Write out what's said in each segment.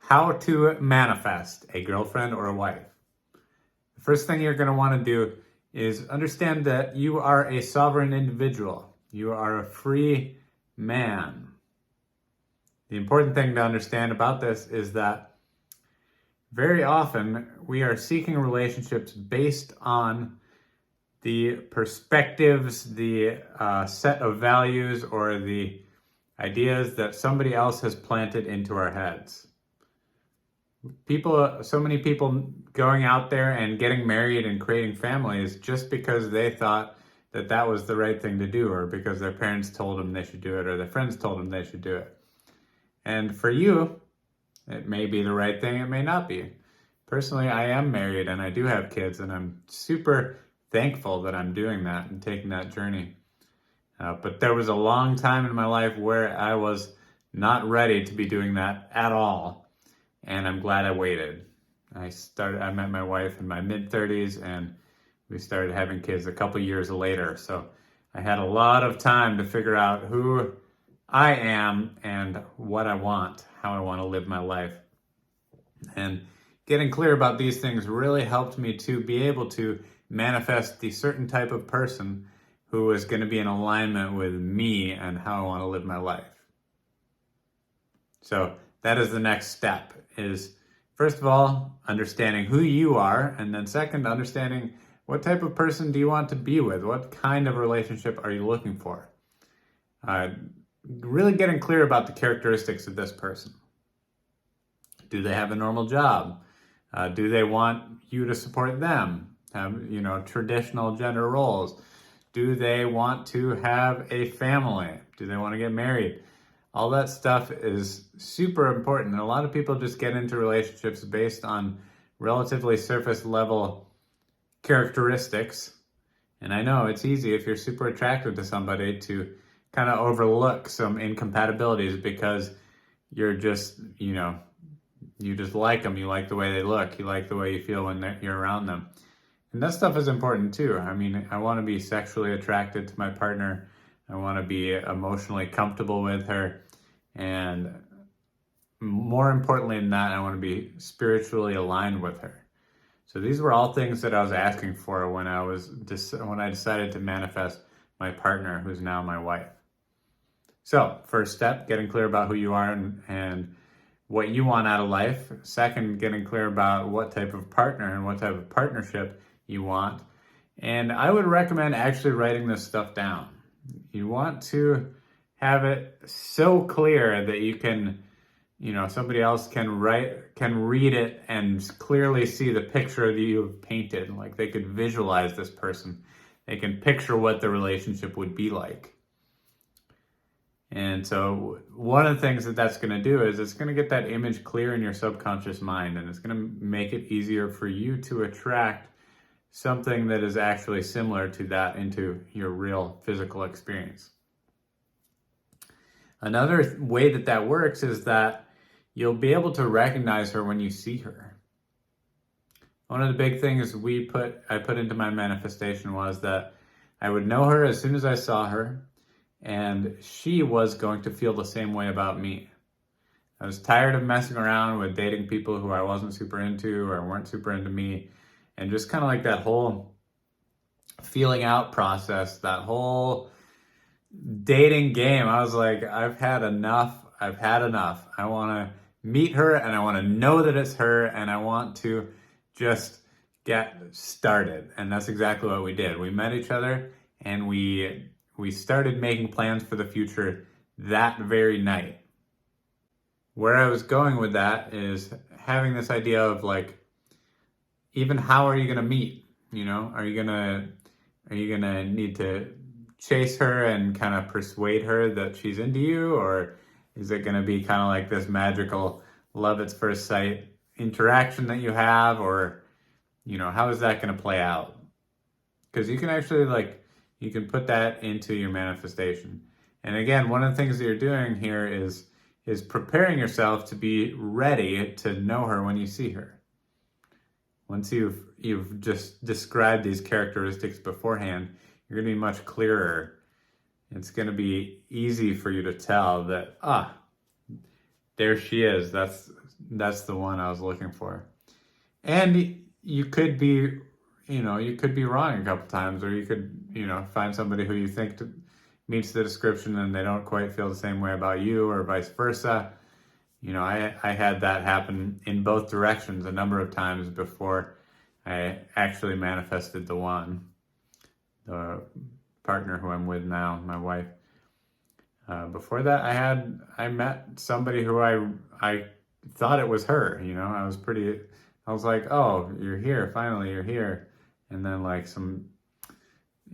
how to manifest a girlfriend or a wife. The first thing you're going to want to do is understand that you are a sovereign individual. You are a free man. The important thing to understand about this is that very often we are seeking relationships based on the perspectives, the set of values, or the ideas that somebody else has planted into our heads. So many people going out there and getting married and creating families just because they thought that that was the right thing to do, or because their parents told them they should do it, or their friends told them they should do it. And for you, it may be the right thing, it may not be. Personally, I am married and I do have kids, and I'm super thankful that I'm doing that and taking that journey. But there was a long time in my life where I was not ready to be doing that at all. And I'm glad I waited. I met my wife in my mid-30s, and we started having kids a couple years later. So I had a lot of time to figure out who I am and what I want, how I want to live my life. And getting clear about these things really helped me to be able to manifest the certain type of person who is going to be in alignment with me and how I want to live my life. So that is the next step, is first of all, understanding who you are, and then second, understanding what type of person do you want to be with? What kind of relationship are you looking for? Really getting clear about the characteristics of this person. Do they have a normal job? Do they want you to support them? Have, traditional gender roles? Do they want to have a family? Do they want to get married? All that stuff is super important. And a lot of people just get into relationships based on relatively surface level characteristics. And I know it's easy if you're super attracted to somebody to kind of overlook some incompatibilities because you're just, you just like them. You like the way they look. You like the way you feel when you're around them. And that stuff is important too. I mean, I want to be sexually attracted to my partner. I want to be emotionally comfortable with her. And more importantly than that, I want to be spiritually aligned with her. So these were all things that I was asking for when I decided to manifest my partner, who's now my wife. So first step, getting clear about who you are and what you want out of life. Second, getting clear about what type of partner and what type of partnership you want. And I would recommend actually writing this stuff down. You want to have it so clear that you can, somebody else can read it and clearly see the picture that you've painted. Like they could visualize this person. They can picture what the relationship would be like. And so one of the things that's going to do is it's going to get that image clear in your subconscious mind, and it's going to make it easier for you to attract something that is actually similar to that into your real physical experience. Another way that works is that you'll be able to recognize her when you see her. One of the big things I put into my manifestation was that I would know her as soon as I saw her, and she was going to feel the same way about me. I was tired of messing around with dating people who I wasn't super into or weren't super into me, and just kind of like that whole feeling out process, that whole dating game. I was like, I've had enough. I want to meet her, and I want to know that it's her, and I want to just get started. And that's exactly what we did. We met each other, and we started making plans for the future that very night. Where I was going with that is having this idea of like, even how are you going to meet? Are you going to need to chase her and kind of persuade her that she's into you? Or is it going to be kind of like this magical love at first sight interaction that you have? Or, how is that going to play out? Because you can actually you can put that into your manifestation. And again, one of the things that you're doing here is preparing yourself to be ready to know her when you see her. Once you've just described these characteristics beforehand, you're going to be much clearer. It's going to be easy for you to tell that, there she is. that's the one I was looking for. And you could be, you could be wrong a couple times, or you could, find somebody who you think meets the description and they don't quite feel the same way about you, or vice versa. I had that happen in both directions a number of times before I actually manifested the partner who I'm with now, my wife. Before that, I met somebody who I thought it was her. I was like, oh, you're here, finally, you're here. And then like some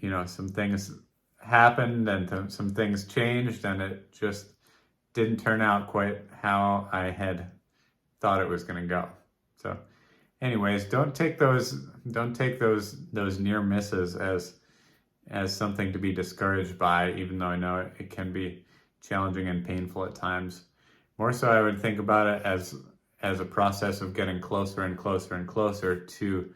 things happened, and some things changed, and it just didn't turn out quite how I had thought it was going to go. So anyways, don't take those near misses as something to be discouraged by, even though I know it can be challenging and painful at times. More so, I would think about it as a process of getting closer and closer and closer to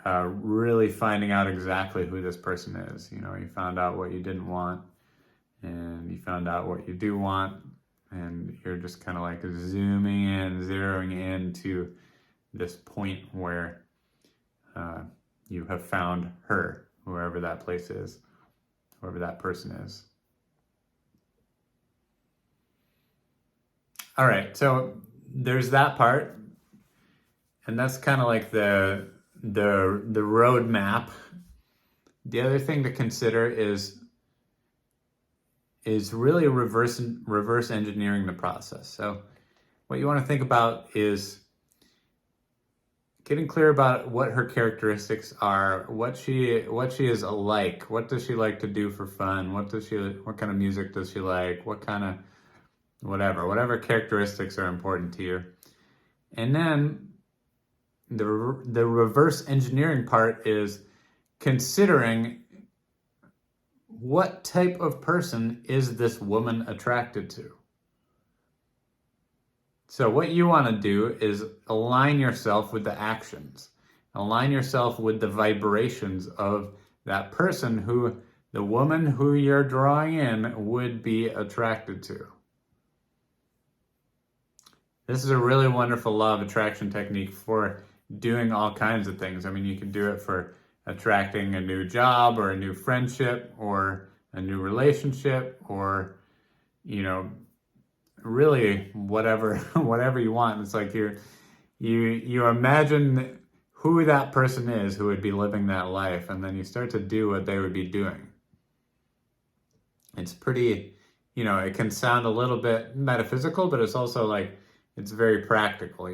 really finding out exactly who this person is. You found out what you didn't want, and you found out what you do want, and you're just kind of like zooming in, zeroing in to this point where you have found her, whoever that place is, whoever that person is. All right, so there's that part, and that's kind of like the roadmap. The other thing to consider is really reverse engineering the process. So what you want to think about is getting clear about what her characteristics are, what she is like, what does she like to do for fun, what kind of music does she like, what kind of whatever characteristics are important to you. And then the reverse engineering part is considering what type of person is this woman attracted to. So what you want to do is align yourself with the actions. Align yourself with the vibrations of that person who the woman who you're drawing in would be attracted to. This is a really wonderful law of attraction technique for doing all kinds of things. I mean, you can do it for attracting a new job, or a new friendship, or a new relationship, or, really whatever you want. It's like you imagine who that person is who would be living that life, and then you start to do what they would be doing. It's pretty, it can sound a little bit metaphysical, but it's also like, it's very practical.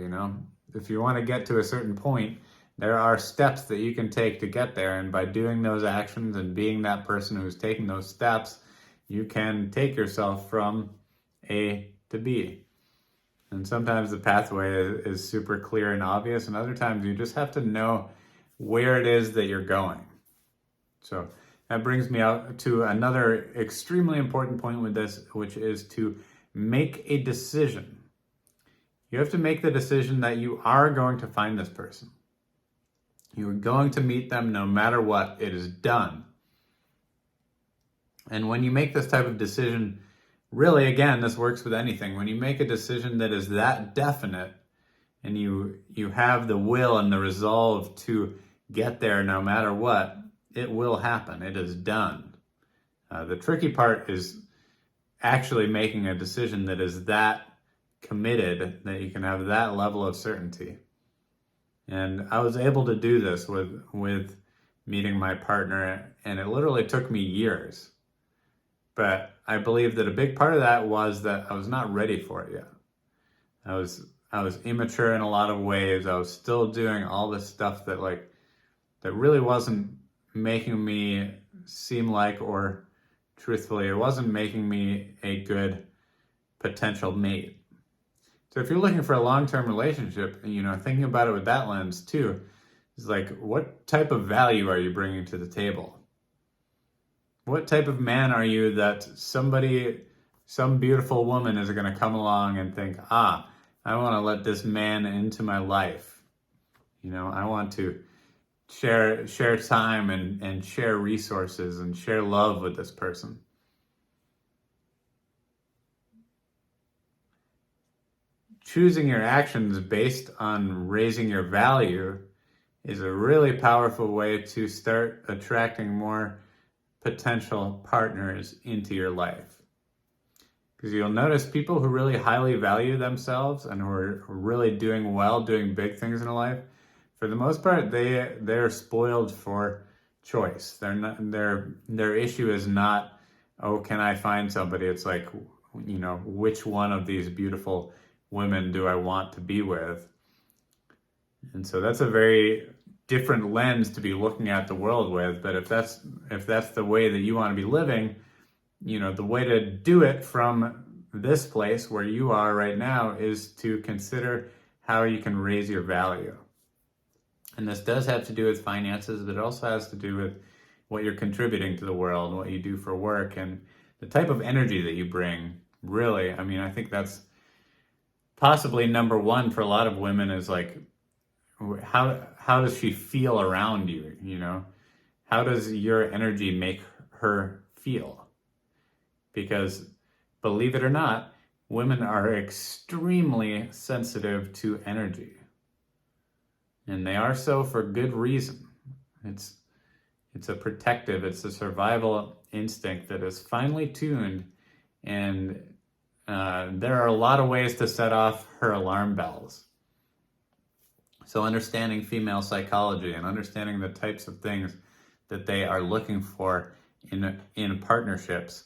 If you want to get to a certain point, there are steps that you can take to get there, and by doing those actions and being that person who's taking those steps, you can take yourself from A to B. And sometimes the pathway is super clear and obvious, and other times you just have to know where it is that you're going. So that brings me out to another extremely important point with this, which is to make a decision. You have to make the decision that you are going to find this person. You're going to meet them no matter what. It is done. And when you make this type of decision, really, again, this works with anything. When you make a decision that is that definite, and you have the will and the resolve to get there no matter what, it will happen. It is done. The tricky part is actually making a decision that is that committed, that you can have that level of certainty. And I was able to do this with meeting my partner, and it literally took me years. But I believe that a big part of that was that I was not ready for it yet. I was immature in a lot of ways. I was still doing all this stuff that really wasn't making me seem like, or truthfully, it wasn't making me a good potential mate. So if you're looking for a long-term relationship, thinking about it with that lens too, is like, what type of value are you bringing to the table? What type of man are you that some beautiful woman is going to come along and think, I want to let this man into my life. I want to share time and share resources and share love with this person. choosing your actions based on raising your value is a really powerful way to start attracting more potential partners into your life. Because you'll notice people who really highly value themselves and who are really doing well, doing big things in life, for the most part, they're spoiled for choice. Their issue is not, oh, can I find somebody? It's like, which one of these beautiful women do I want to be with? And so that's a very different lens to be looking at the world with. But if that's the way that you want to be living, the way to do it from this place where you are right now is to consider how you can raise your value. And this does have to do with finances, but it also has to do with what you're contributing to the world, what you do for work, and the type of energy that you bring. Really, I mean, I think that's possibly number one for a lot of women is like, how does she feel around you? How does your energy make her feel? Because believe it or not, women are extremely sensitive to energy. And they are so for good reason. It's a protective, it's a survival instinct that is finely tuned, and there are a lot of ways to set off her alarm bells. So understanding female psychology and understanding the types of things that they are looking for in partnerships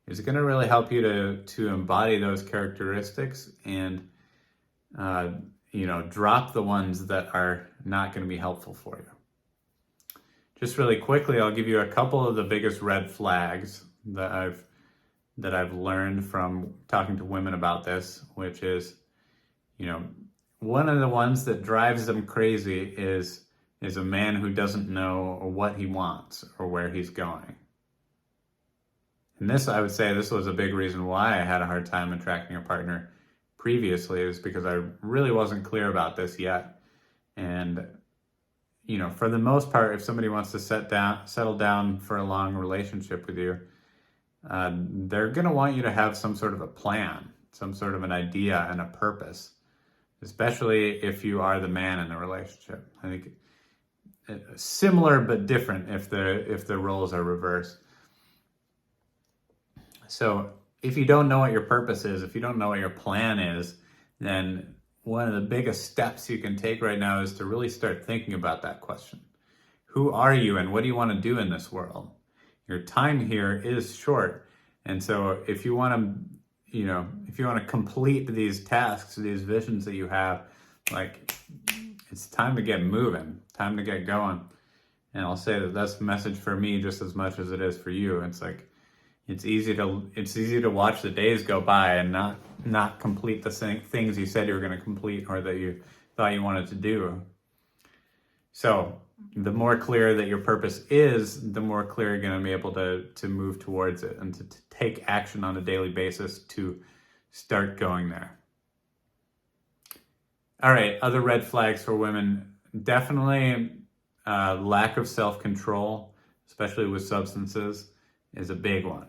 is going to really help you to embody those characteristics and drop the ones that are not going to be helpful for you. Just really quickly, I'll give you a couple of the biggest red flags that I've learned from talking to women about this, which is, one of the ones that drives them crazy is a man who doesn't know what he wants or where he's going. And this, I would say, this was a big reason why I had a hard time attracting a partner previously, is because I really wasn't clear about this yet. And, for the most part, if somebody wants to settle down for a long relationship with you, they're going to want you to have some sort of a plan, some sort of an idea and a purpose, especially if you are the man in the relationship. I think similar but different if the roles are reversed. So if you don't know what your purpose is, if you don't know what your plan is, then one of the biggest steps you can take right now is to really start thinking about that question. Who are you and what do you want to do in this world? Your time here is short. And so if you want to complete these tasks, these visions that you have, like, it's time to get moving, time to get going. And I'll say that that's a message for me just as much as it is for you. It's like, it's easy to watch the days go by and not complete the things you said you were going to complete or that you thought you wanted to do. So the more clear that your purpose is, the more clear you're going to be able to move towards it and to take action on a daily basis to start going there. All right, other red flags for women, definitely lack of self-control, especially with substances, is a big one.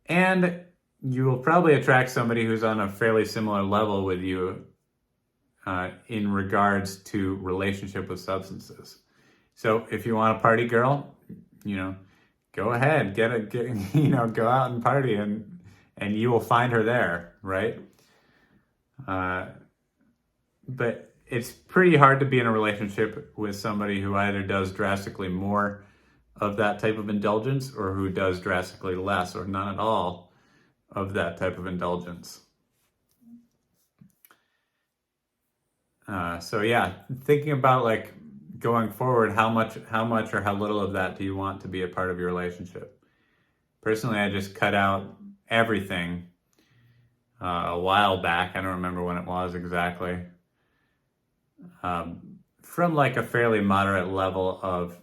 And you will probably attract somebody who's on a fairly similar level with you in regards to relationship with substances. So if you want a party girl, go ahead, go out and party, and you will find her there, right? But it's pretty hard to be in a relationship with somebody who either does drastically more of that type of indulgence or who does drastically less or none at all of that type of indulgence. So yeah, thinking about like going forward, how much or how little of that do you want to be a part of your relationship? Personally, I just cut out everything a while back. I don't remember when it was exactly. From like a fairly moderate level of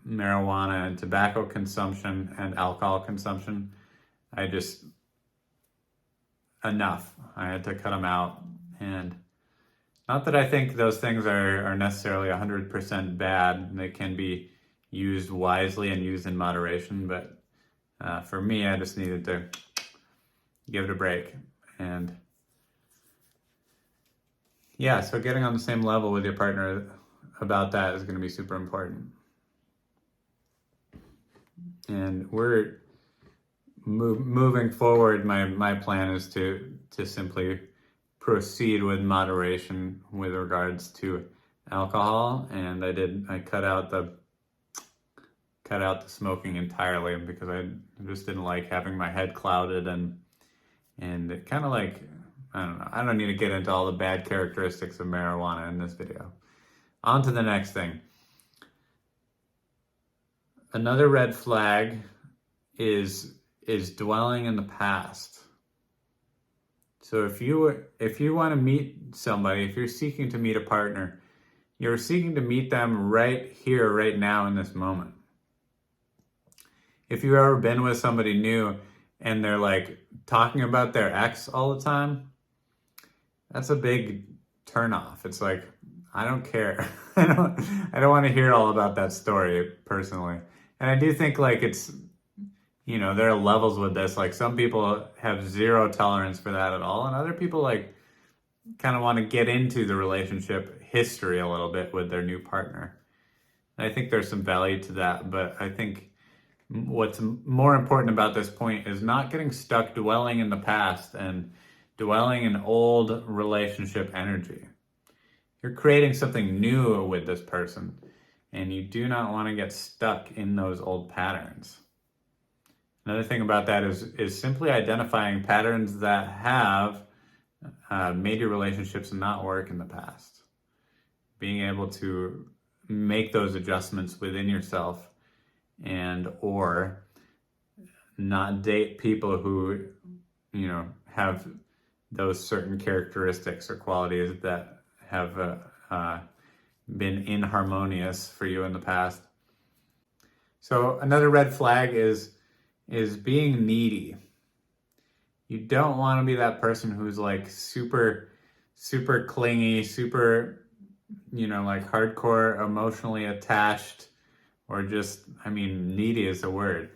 marijuana and tobacco consumption and alcohol consumption, enough. I had to cut them out. And not that I think those things are necessarily 100% bad. They can be used wisely and used in moderation, but for me, I just needed to give it a break. And yeah, so getting on the same level with your partner about that is going to be super important. And we're moving forward. My plan is to simply proceed with moderation with regards to alcohol, and I cut out the smoking entirely because I just didn't like having my head clouded, and it kind of like, I don't know. I don't need to get into all the bad characteristics of marijuana in this video. On to the next thing. Another red flag is dwelling in the past. So if you want to meet somebody, if you're seeking to meet a partner, you're seeking to meet them right here, right now in this moment. If you've ever been with somebody new and they're like talking about their ex all the time, that's a big turnoff. It's like, I don't care. I don't want to hear all about that story personally. And I do think like it's, there are levels with this. Like some people have zero tolerance for that at all, and other people like kind of want to get into the relationship history a little bit with their new partner. And I think there's some value to that, but I think what's more important about this point is not getting stuck dwelling in the past and dwelling in old relationship energy. You're creating something new with this person, and you do not want to get stuck in those old patterns. Another thing about that is simply identifying patterns that have made your relationships not work in the past. Being able to make those adjustments within yourself, and or not date people who have those certain characteristics or qualities that have been inharmonious for you in the past. So another red flag is being needy. You don't want to be that person who's like super clingy, super like hardcore emotionally attached, or just, needy is the word.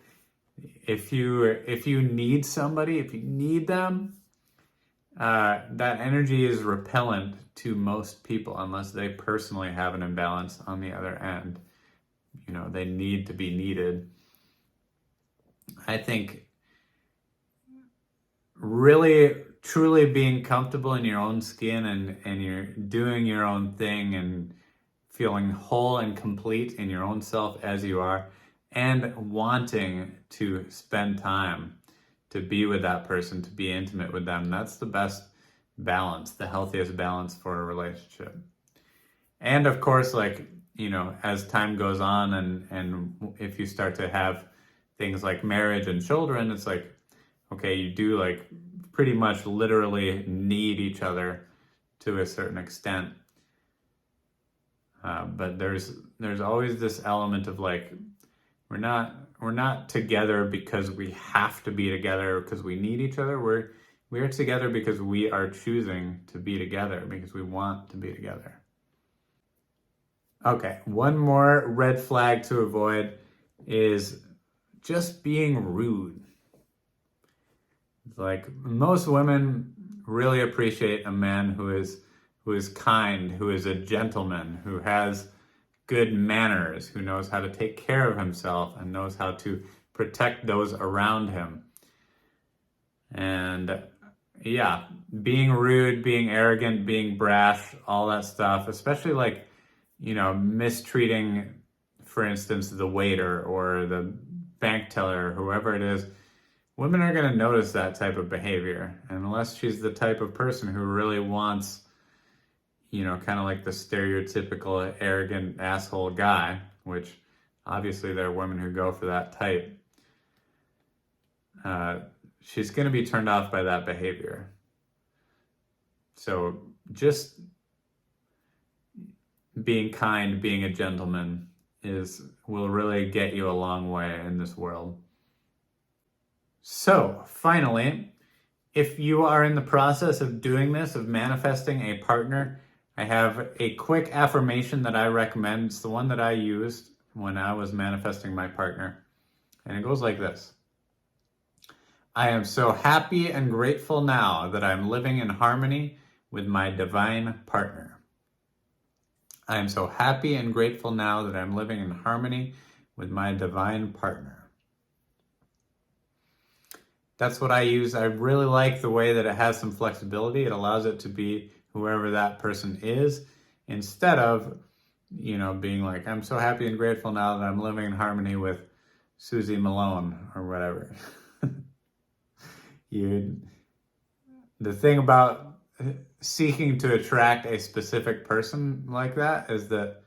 If you need somebody, if you need them, that energy is repellent to most people unless they personally have an imbalance on the other end. They need to be needed. I think really truly being comfortable in your own skin and you're doing your own thing and feeling whole and complete in your own self as you are, and wanting to spend time to be with that person, to be intimate with them. That's the best balance, the healthiest balance for a relationship. And of course, like, as time goes on and if you start to have things like marriage and children, it's like, okay, you do like pretty much literally need each other to a certain extent. But there's always this element of like, we're not together because we have to be together because we need each other. We're together because we are choosing to be together, because we want to be together. Okay, one more red flag to avoid is just being rude. Like, most women really appreciate a man who is kind, who is a gentleman, who has good manners, who knows how to take care of himself and knows how to protect those around him. And yeah, being rude, being arrogant, being brash, all that stuff, especially like, mistreating, for instance, the waiter or the bank teller, whoever it is, women are going to notice that type of behavior. And unless she's the type of person who really wants, kind of like the stereotypical arrogant asshole guy, which obviously there are women who go for that type, she's going to be turned off by that behavior. So just being kind, being a gentleman will really get you a long way in this world. So finally, if you are in the process of doing this, of manifesting a partner, I have a quick affirmation that I recommend. It's the one that I used when I was manifesting my partner. And it goes like this. I am so happy and grateful now that I'm living in harmony with my divine partner. I am so happy and grateful now that I'm living in harmony with my divine partner. That's what I use. I really like the way that it has some flexibility. It allows it to be whoever that person is, instead of, being like, I'm so happy and grateful now that I'm living in harmony with Susie Malone or whatever. The thing about seeking to attract a specific person like that is that,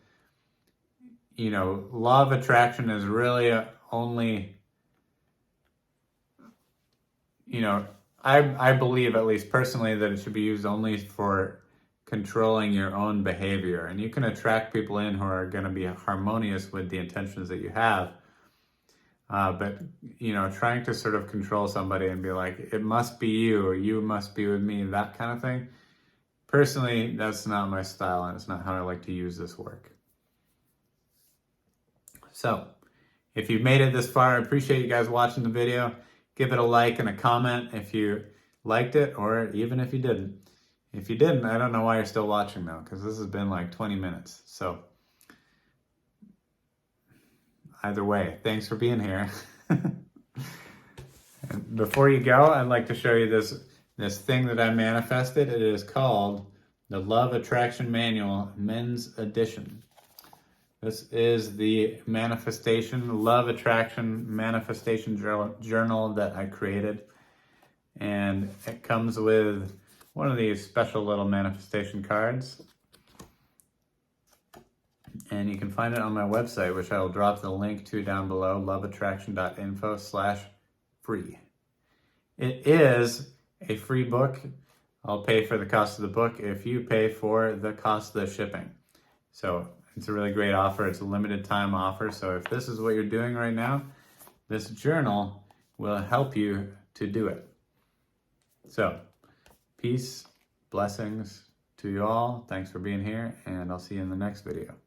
law of attraction is really only, I believe, at least personally, that it should be used only for controlling your own behavior. And you can attract people in who are going to be harmonious with the intentions that you have. But, trying to sort of control somebody and be like, it must be you, or you must be with me, that kind of thing. Personally, that's not my style, and it's not how I like to use this work. So, if you've made it this far, I appreciate you guys watching the video. Give it a like and a comment if you liked it, or even if you didn't. If you didn't, I don't know why you're still watching though, because this has been like 20 minutes. So, either way, thanks for being here. And before you go, I'd like to show you this thing that I manifested. It is called the Love Attraction Manual Men's Edition. This is the Love Attraction Manifestation Journal that I created. And it comes with one of these special little manifestation cards. And you can find it on my website, which I will drop the link to down below, loveattraction.info/free. It is a free book. I'll pay for the cost of the book if you pay for the cost of the shipping. So it's a really great offer. It's a limited time offer. So if this is what you're doing right now, this journal will help you to do it. So peace, blessings to you all. Thanks for being here, and I'll see you in the next video.